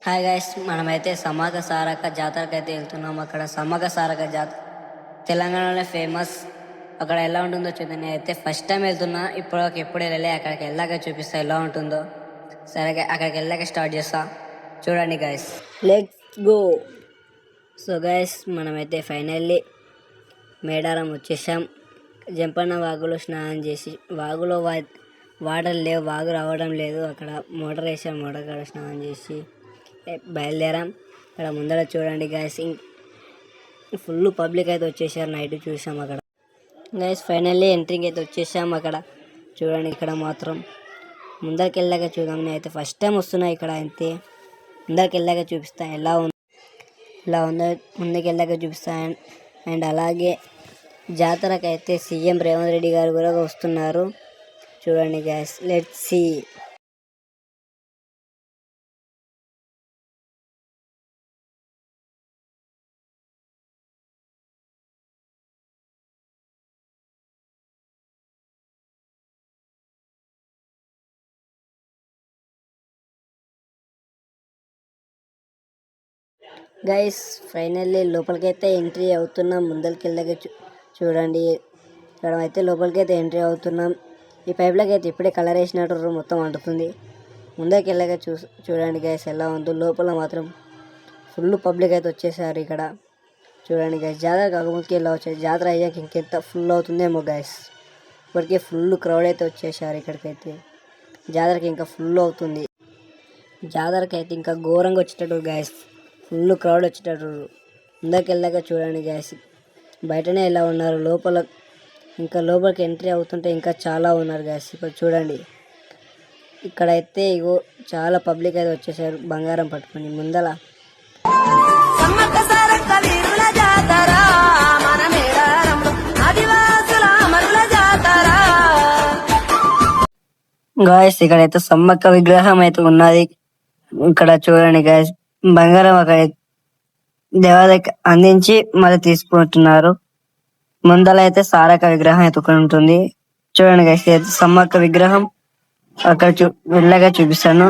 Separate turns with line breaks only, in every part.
Hi guys, మనమైతే సమ్మక్క సారక్క జాతరకి అయితే వెళ్తున్నాం. అక్కడ సమ్మక్క సారక్క జాతర తెలంగాణలో ఫేమస్. అక్కడ ఎలా ఉంటుందో చూద్దాం. నేను అయితే ఫస్ట్ టైం వెళ్తున్నా, ఎప్పుడు వెళ్ళలే. అక్కడికి వెళ్ళాక చూపిస్తా ఎలా ఉంటుందో. సరే, అక్కడికి వెళ్ళాక స్టార్ట్ చేస్తా. చూడండి guys, let's go. So guys, మనమైతే ఫైనల్లీ మేడారం వచ్చేసాం. జంపన్న వాగులో స్నానం చేసి, వాగులో వాటర్ లేవు, వాగు రావడం లేదు. అక్కడ మోటార్ వేసాం, మోటార్ కాడ స్నానం చేసి బయలుదేరాం. అక్కడ ముందర చూడండి గైస్, ఫుల్ పబ్లిక్ అయితే వచ్చేసారు. నైట్ చూసాం అక్కడ గైస్. ఫైనల్లీ ఎంట్రింగ్ అయితే వచ్చేసాం. అక్కడ చూడండి, ఇక్కడ మాత్రం ముందరికి వెళ్ళాక చూద్దాం. నేను అయితే ఫస్ట్ టైం వస్తున్నా ఇక్కడ. అయితే ముందరికి వెళ్ళాక చూపిస్తాను ఎలా ఉందో ముందుకు వెళ్ళాక చూపిస్తాను. అండ్ అలాగే జాతరకు అయితే సీఎం రేవంత్ రెడ్డి గారు కూడా వస్తున్నారు. చూడండి guys, let's see. Guys, finally లోపలికైతే ఎంట్రీ అవుతున్నాం. ముందరికి వెళ్ళాక చూడండి, ఇక్కడ అయితే లోపలికైతే ఎంట్రీ అవుతున్నాం. ఈ పైప్లకి అయితే ఇప్పుడే కలర్ వేసినట్టు మొత్తం అంటుతుంది. ముందరికి వెళ్ళాక చూడండి గైస్ ఎలా ఉందో. లోపల మాత్రం ఫుల్ పబ్లిక్ అయితే వచ్చేసారు ఇక్కడ. చూడండి గైస్, జాతర కాకముందుకి ఇలా వచ్చాయి. జాతర అయ్యాక ఇంకెంత ఫుల్ అవుతుందేమో గైస్. ఇప్పటికే ఫుల్ క్రౌడ్ అయితే వచ్చేసారు ఇక్కడికైతే. జాతరకి ఇంకా ఫుల్ అవుతుంది. జాతరకి అయితే ఇంకా ఘోరంగా వచ్చేటట్టు గైస్, ఫుల్ క్రౌడ్ వచ్చేటట్టు. ముందరికి వెళ్ళాక చూడండి గైస్, బయటనే ఎలా ఉన్నారు. లోపలికి ఎంట్రీ అవుతుంటే ఇంకా చాలా ఉన్నారు గైస్. ఇప్పుడు చూడండి, ఇక్కడైతే ఇగో చాలా పబ్లిక్ అయితే వచ్చేసారు బంగారం పట్టుకొని. ముందల గాయస్, ఇక్కడైతే సమ్మక్క విగ్రహం అయితే ఉన్నది. ఇక్కడ చూడండి గాయస్, బంగారం అక్కడ దేవాలయకి అందించి మళ్ళీ తీసుకుంటున్నారు. ముందల అయితే సారక్క విగ్రహం ఎత్తుకొని ఉంటుంది. చూడండి గైస్, సమ్మక్క విగ్రహం అక్కడ వెళ్ళగా చూపిస్తాను.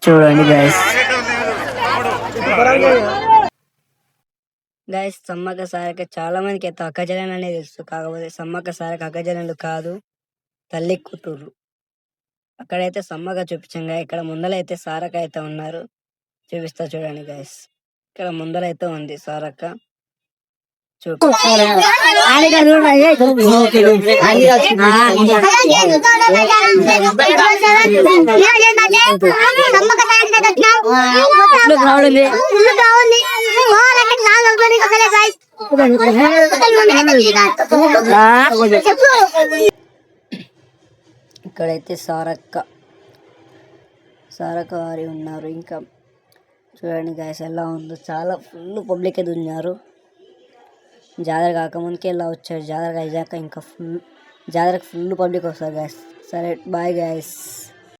చూడండి గైస్. గైస్, సమ్మక్క సారక్క చాలా మందికి అయితే అక్కజలను అనేది తెలుసు. కాకపోతే సమ్మక్క సారక్క అక్కజనులు కాదు, తల్లి కూతురు. అక్కడైతే సమ్మక్క చూపించంగా, ఇక్కడ ముందలైతే సారక్క అయితే ఉన్నారు. చూపిస్తా చూడండి గైస్. ఇక్కడ ముందరైతే ఉంది సారక్క. ఇక్కడైతే సారక్క వారి ఉన్నారు. ఇంకా చూడండి గైస్ ఎలా ఉందో. చాలా ఫుల్ పబ్లిక్ అయితే ఉన్నారు. జాతర కాకముందుకే ఇలా వచ్చారు. జాతర అయ్యాక ఇంకా జాతరకు ఫుల్ పబ్లిక్ వస్తారు గైస్. సరే, బాయ్ గైస్.